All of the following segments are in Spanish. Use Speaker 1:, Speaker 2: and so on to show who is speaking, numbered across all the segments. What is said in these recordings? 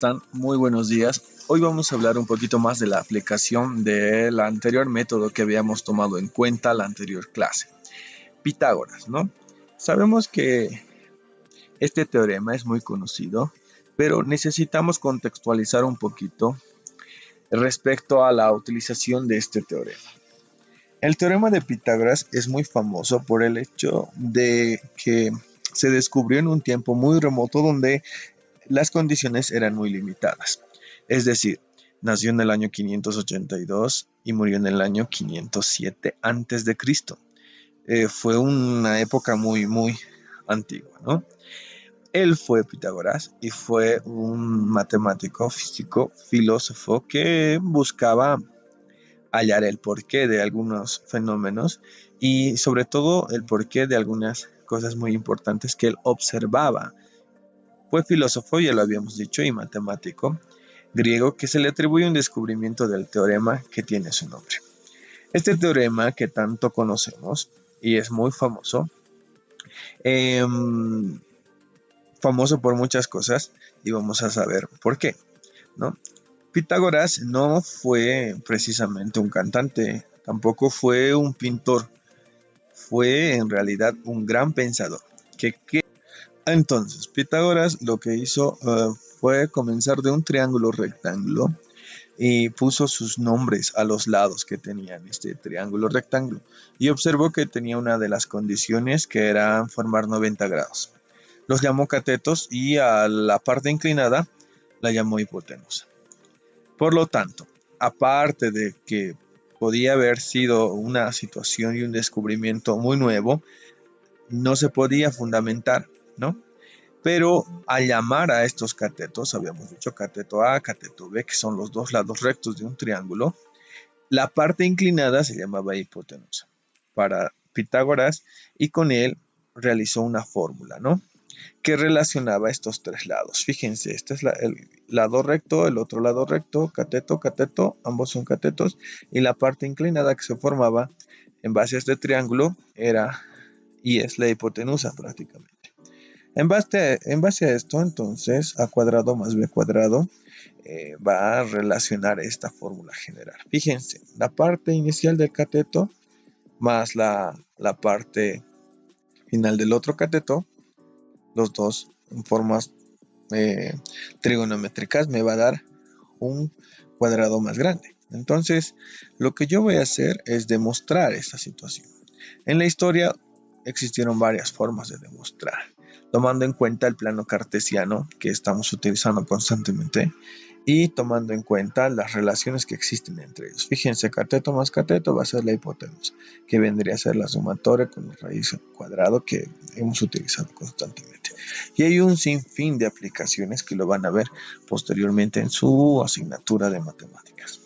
Speaker 1: están? Muy buenos días. Hoy vamos a hablar un poquito más de la aplicación del anterior método que habíamos tomado en cuenta la anterior clase. Pitágoras, ¿no? Sabemos que este teorema es muy conocido, pero necesitamos contextualizar un poquito respecto a la utilización de este teorema. El teorema de Pitágoras es muy famoso por el hecho de que se descubrió en un tiempo muy remoto donde las condiciones eran muy limitadas. Es decir, nació en el año 582 y murió en el año 507 antes de Cristo. Fue una época muy antigua, ¿no? Él fue Pitágoras y fue un matemático, físico, filósofo que buscaba hallar el porqué de algunos fenómenos y sobre todo el porqué de algunas cosas muy importantes que él observaba. Fue filósofo, ya lo habíamos dicho, y matemático griego que se le atribuye un descubrimiento del teorema que tiene su nombre. Este teorema que tanto conocemos y es muy famoso, eh, famoso por muchas cosas y vamos a saber por qué, ¿no? Pitágoras no fue precisamente un cantante, tampoco fue un pintor, fue en realidad un gran pensador. Entonces, Pitágoras lo que hizo fue comenzar de un triángulo rectángulo y puso sus nombres a los lados que tenían este triángulo rectángulo y observó que tenía una de las condiciones que era formar 90 grados. Los llamó catetos y a la parte inclinada la llamó hipotenusa. Por lo tanto, aparte de que podía haber sido una situación y un descubrimiento muy nuevo, no se podía fundamentar, ¿no? Pero al llamar a estos catetos, habíamos dicho cateto A, cateto B, que son los dos lados rectos de un triángulo, la parte inclinada se llamaba hipotenusa para Pitágoras y con él realizó una fórmula, ¿no? Que relacionaba estos tres lados. Fíjense, este es el lado recto, el otro lado recto, cateto, cateto, ambos son catetos, y la parte inclinada que se formaba en base a este triángulo era y es la hipotenusa prácticamente. En base a esto, entonces, a cuadrado más b cuadrado va a relacionar esta fórmula general. Fíjense, la parte inicial del cateto más la parte final del otro cateto, los dos en formas trigonométricas, me va a dar un cuadrado más grande. Entonces, lo que yo voy a hacer es demostrar esta situación. En la historia existieron varias formas de demostrar, tomando en cuenta el plano cartesiano que estamos utilizando constantemente y tomando en cuenta las relaciones que existen entre ellos. Fíjense, cateto más cateto va a ser la hipotenusa, que vendría a ser la sumatoria con la raíz al cuadrado que hemos utilizado constantemente. Y hay un sinfín de aplicaciones que lo van a ver posteriormente en su asignatura de matemáticas.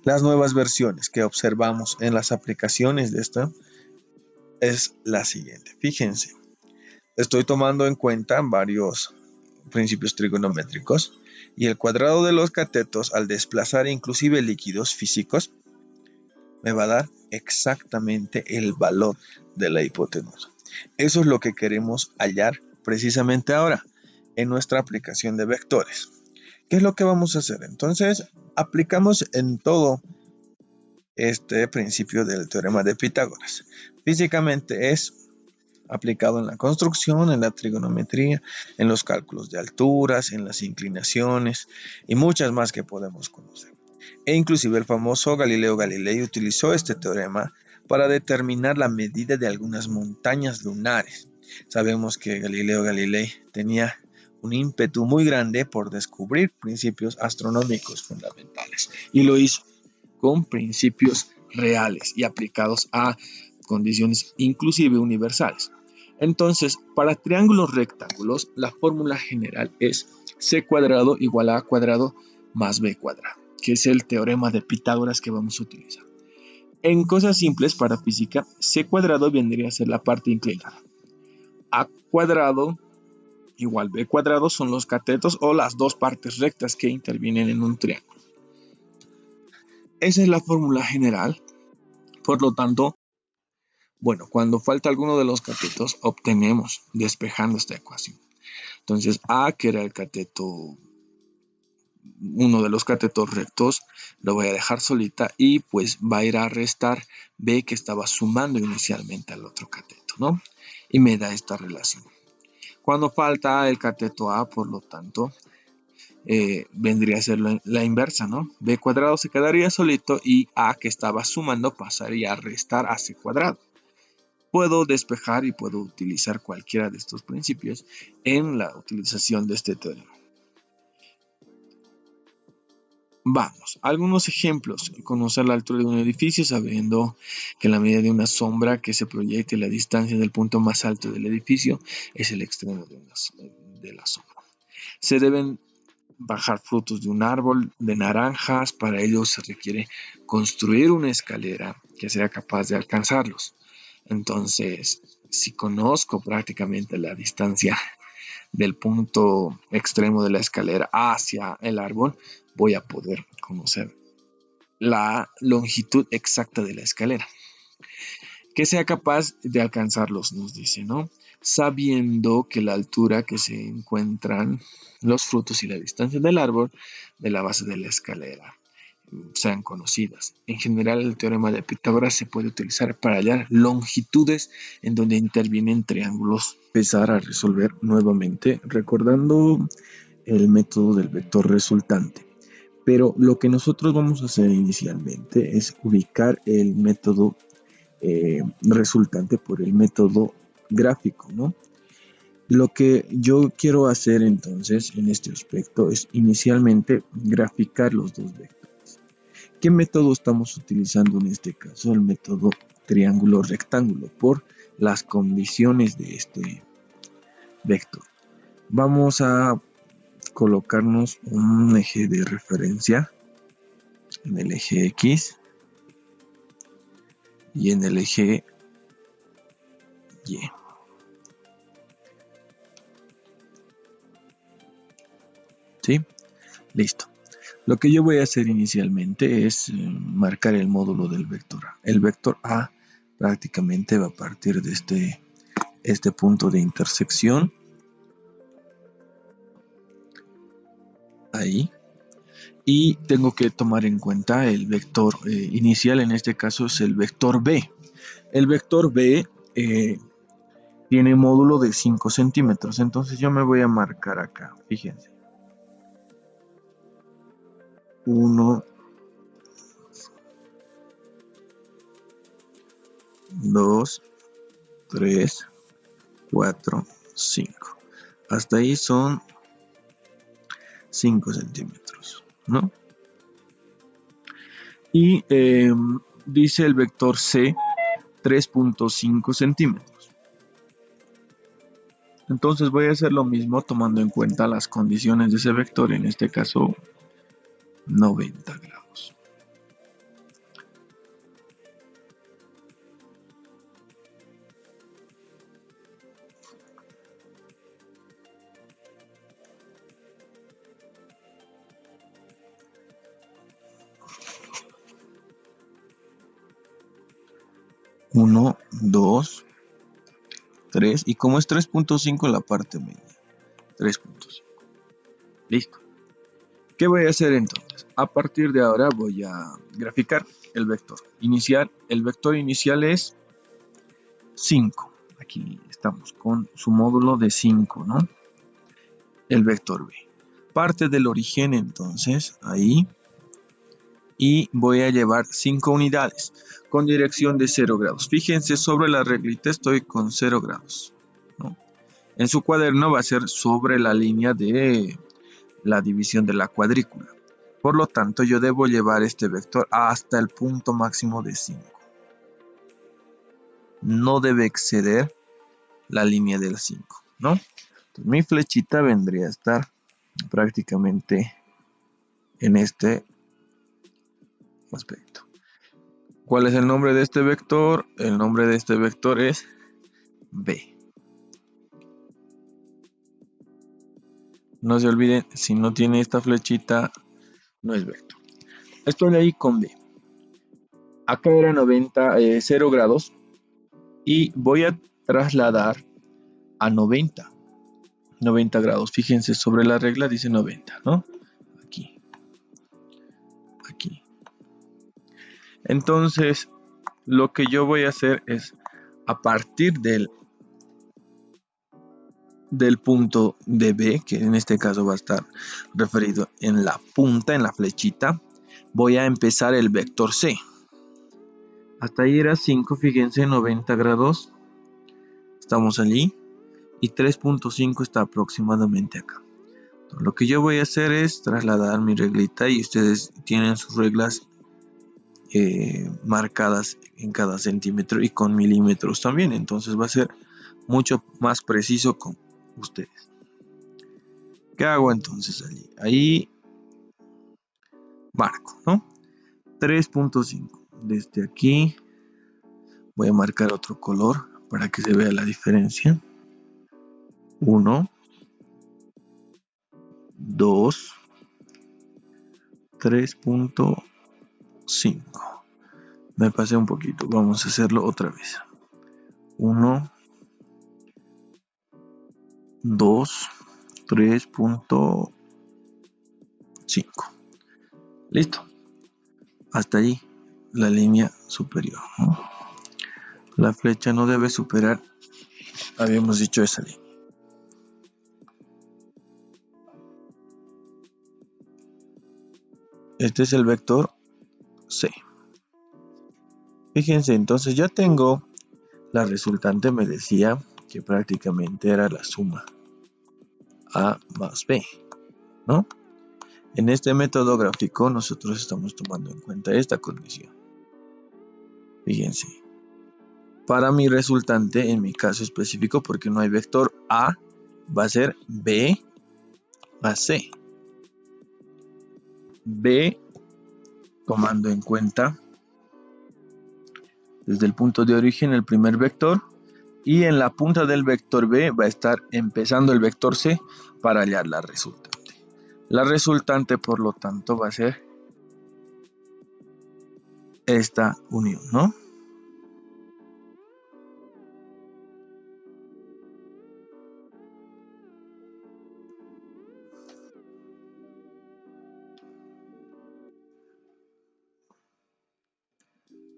Speaker 1: Las nuevas versiones que observamos en las aplicaciones de esta es la siguiente. Fíjense, estoy tomando en cuenta varios principios trigonométricos y el cuadrado de los catetos al desplazar inclusive líquidos físicos me va a dar exactamente el valor de la hipotenusa. Eso es lo que queremos hallar precisamente ahora en nuestra aplicación de vectores. ¿Qué es lo que vamos a hacer? Entonces, aplicamos en todo este principio del teorema de Pitágoras. Físicamente es aplicado en la construcción, en la trigonometría, en los cálculos de alturas, en las inclinaciones y muchas más que podemos conocer. E inclusive el famoso Galileo Galilei utilizó este teorema para determinar la medida de algunas montañas lunares. Sabemos que Galileo Galilei tenía un ímpetu muy grande por descubrir principios astronómicos fundamentales y lo hizo con principios reales y aplicados a condiciones inclusive universales. Entonces, para triángulos rectángulos, la fórmula general es c cuadrado igual a cuadrado más b cuadrado, que es el teorema de Pitágoras que vamos a utilizar. En cosas simples para física, c cuadrado vendría a ser la parte inclinada. A cuadrado igual b cuadrado son los catetos o las dos partes rectas que intervienen en un triángulo. Esa es la fórmula general. Por lo tanto, bueno, cuando falta alguno de los catetos, obtenemos despejando esta ecuación. Entonces, A, que era el cateto
Speaker 2: uno de los catetos rectos, lo voy a dejar solita y pues va a ir a restar B que estaba sumando inicialmente al otro cateto, ¿no? Y me da esta relación. Cuando falta el cateto A, por lo tanto, vendría a ser la inversa, ¿no? B cuadrado se quedaría solito y A que estaba sumando pasaría a restar a C cuadrado. Puedo despejar y puedo utilizar cualquiera de estos principios en la utilización de este teorema. Vamos, algunos ejemplos. Conocer la altura de un edificio sabiendo que la medida de una sombra que se proyecte la distancia del punto más alto del edificio es el extremo de la sombra. Se deben bajar frutos de un árbol de naranjas. Para ello se requiere construir una escalera que sea capaz de alcanzarlos. Entonces, si conozco prácticamente la distancia del punto extremo de la escalera hacia el árbol, voy a poder conocer la longitud exacta de la escalera. Que sea capaz de alcanzarlos, nos dice, ¿no? Sabiendo que la altura que se encuentran los frutos y la distancia del árbol de la base de la escalera sean conocidas. En general, el teorema de Pitágoras se puede utilizar para hallar longitudes en donde intervienen triángulos. Empezar a resolver nuevamente recordando el método del vector resultante. Pero lo que nosotros vamos a hacer inicialmente es ubicar el método resultante por el método gráfico, ¿no? Lo que yo quiero hacer entonces en este aspecto es inicialmente graficar los dos vectores. ¿Qué método estamos utilizando en este caso? El método triángulo rectángulo por las condiciones de este vector. Vamos a colocarnos un eje de referencia en el eje X y en el eje Y. ¿Sí? Listo. Lo que yo voy a hacer inicialmente es marcar el módulo del vector A. El vector A prácticamente va a partir de este punto de intersección. Ahí. Y tengo que tomar en cuenta el vector inicial, en este caso es el vector B. El vector B tiene módulo de 5 centímetros, entonces yo me voy a marcar acá, fíjense. 1, 2, 3, 4, 5. Hasta ahí son 5 centímetros, ¿no? Y dice el vector C 3.5 centímetros. Entonces voy a hacer lo mismo tomando en cuenta las condiciones de ese vector, en este caso 90 grados. Uno, 2, 3, y como es 3.5 la parte media, 3.5. Listo. ¿Qué voy a hacer entonces? A partir de ahora voy a graficar el vector inicial. El vector inicial es 5. Aquí estamos con su módulo de 5, ¿no? El vector B. Parte del origen entonces, ahí. Y voy a llevar 5 unidades con dirección de 0 grados. Fíjense, sobre la reglita estoy con 0 grados, ¿no? En su cuaderno va a ser sobre la línea de la división de la cuadrícula. Por lo tanto, yo debo llevar este vector hasta el punto máximo de 5. No debe exceder la línea del 5, ¿no? Entonces, mi flechita vendría a estar prácticamente en este aspecto. ¿Cuál es el nombre de este vector? El nombre de este vector es B. No se olviden, si no tiene esta flechita, no es vector. Estoy ahí con B. Acá era 0 grados y voy a trasladar a 90 grados. Fíjense, sobre la regla dice 90, ¿no? Aquí.
Speaker 1: Entonces, lo que yo voy a hacer es, a partir del punto de B, que en este caso va a estar referido en la punta, en la flechita, voy a empezar el vector C. Hasta ahí era 5, fíjense, 90 grados. Estamos allí. Y 3.5 está aproximadamente acá. Entonces, lo que yo voy a hacer es trasladar mi reglita y ustedes tienen sus reglas marcadas en cada centímetro y con milímetros también. Entonces va a ser mucho más preciso con ustedes. ¿Qué hago entonces allí? Ahí marco, ¿no? 3.5. Desde aquí voy a marcar otro color para que se vea la diferencia. 1, 2, 3.5. Me pasé un poquito. Vamos a hacerlo otra vez. 1, 2, 3.5. Listo. Hasta allí la línea superior, ¿no? La flecha no debe superar, habíamos dicho, esa línea. Este es el vector C. Fíjense, entonces ya tengo la resultante, me decía que prácticamente era la suma A más B, ¿no? En este método gráfico nosotros estamos tomando en cuenta esta condición. Fíjense, para mi resultante, en mi caso específico, porque no hay vector A, va a ser B más C. B, tomando en cuenta desde el punto de origen el primer vector, y en la punta del vector B va a estar empezando el vector C para hallar la resultante. La resultante, por lo tanto, va a ser esta unión, ¿no?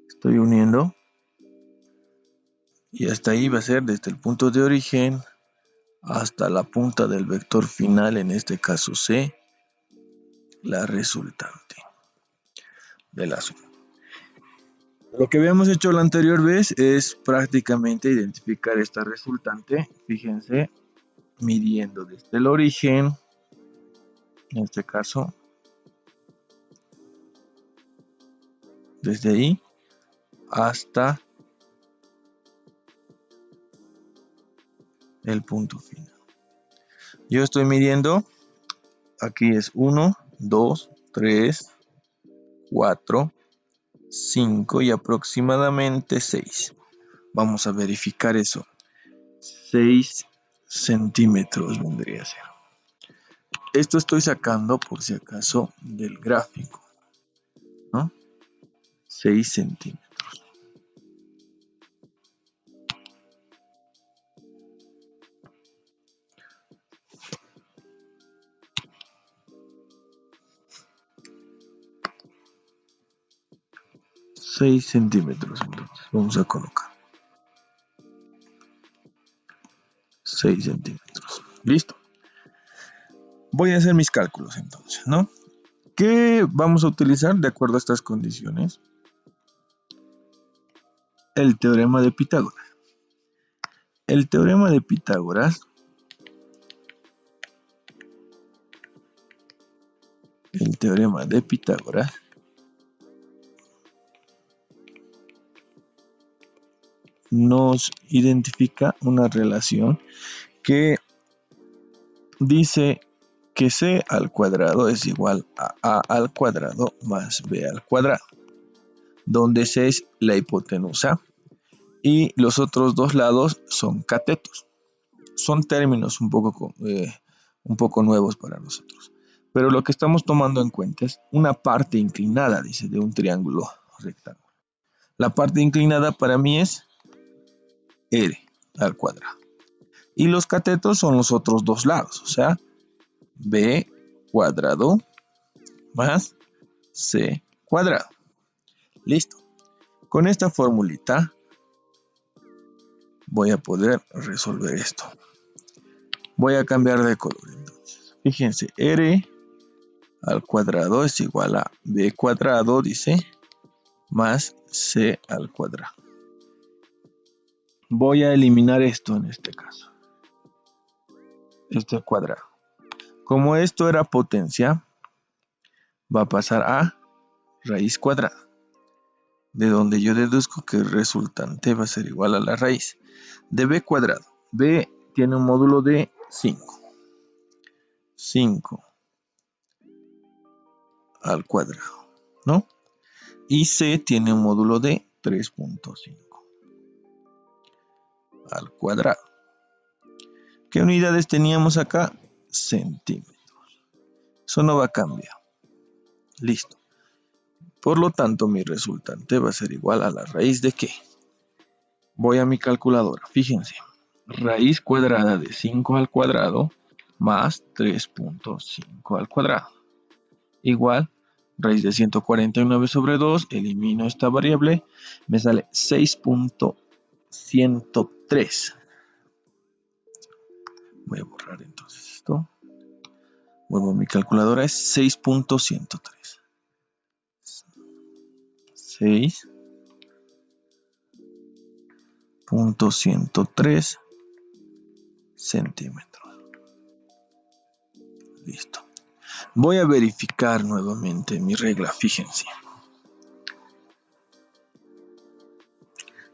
Speaker 1: Estoy uniendo. Y hasta ahí va a ser desde el punto de origen hasta la punta del vector final, en este caso C, la resultante de la suma. Lo que habíamos hecho la anterior vez es prácticamente identificar esta resultante, fíjense, midiendo desde el origen, en este caso, desde ahí hasta el punto final. Yo estoy midiendo, aquí es 1, 2, 3, 4, 5 y aproximadamente 6. Vamos a verificar eso. 6 centímetros vendría a ser. Esto estoy sacando por si acaso del gráfico, ¿no? 6 centímetros. Centímetros, entonces vamos a colocar 6 centímetros. Listo. Voy a hacer mis cálculos entonces, ¿no? ¿Qué vamos a utilizar de acuerdo a estas condiciones? El teorema de Pitágoras. El teorema de Pitágoras nos identifica una relación que dice que c al cuadrado es igual a al cuadrado más b al cuadrado, donde c es la hipotenusa y los otros dos lados son catetos. Son términos un poco nuevos para nosotros, pero lo que estamos tomando en cuenta es una parte inclinada, dice, de un triángulo rectángulo. La parte inclinada para mí es r al cuadrado. Y los catetos son los otros dos lados, o sea, b cuadrado más c cuadrado. Listo. Con esta formulita voy a poder resolver esto. Voy a cambiar de color entonces. Fíjense, r al cuadrado es igual a b cuadrado, dice, más c al cuadrado. Voy a eliminar esto en este caso. Este cuadrado. Como esto era potencia, va a pasar a raíz cuadrada, de donde yo deduzco que el resultante va a ser igual a la raíz de b cuadrado. B tiene un módulo de 5. 5 al cuadrado, ¿no? Y c tiene un módulo de 3.5 al cuadrado. ¿Qué unidades teníamos acá? Centímetros. Eso no va a cambiar. Listo. Por lo tanto, mi resultante va a ser igual a la raíz de ¿qué? Voy a mi calculadora. Fíjense. Raíz cuadrada de 5 al cuadrado más 3.5 al cuadrado. Igual, raíz de 149 sobre 2. Elimino esta variable. Me sale 6.103. Voy a borrar entonces esto. Vuelvo a mi calculadora, es 6.103. 6.103 centímetros. Listo. Voy a verificar nuevamente mi regla, fíjense.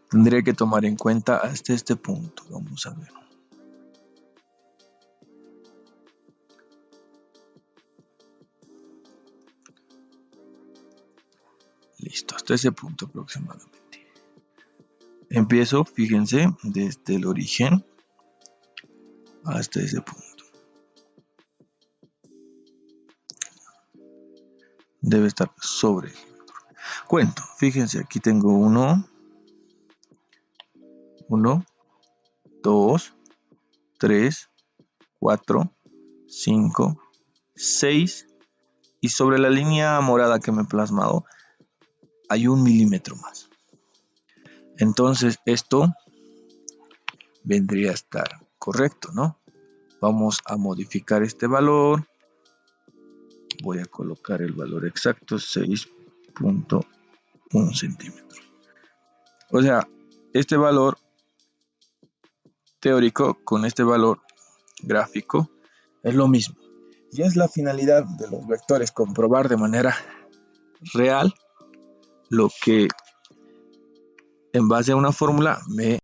Speaker 1: Tendría que tomar en cuenta hasta este punto. Vamos a ver. Listo, hasta ese punto aproximadamente. Empiezo, fíjense, desde el origen hasta ese punto. Debe estar sobre el centímetro. Cuento, fíjense, aquí tengo 1, 2, 3, 4, 5, 6 y sobre la línea morada que me he plasmado hay 1 milímetro más. Entonces esto vendría a estar correcto, ¿no? Vamos a modificar este valor. Voy a colocar el valor exacto, 6.1 centímetros. O sea, este valor teórico con este valor gráfico es lo mismo. Y es la finalidad de los vectores, comprobar de manera real lo que en base a una fórmula me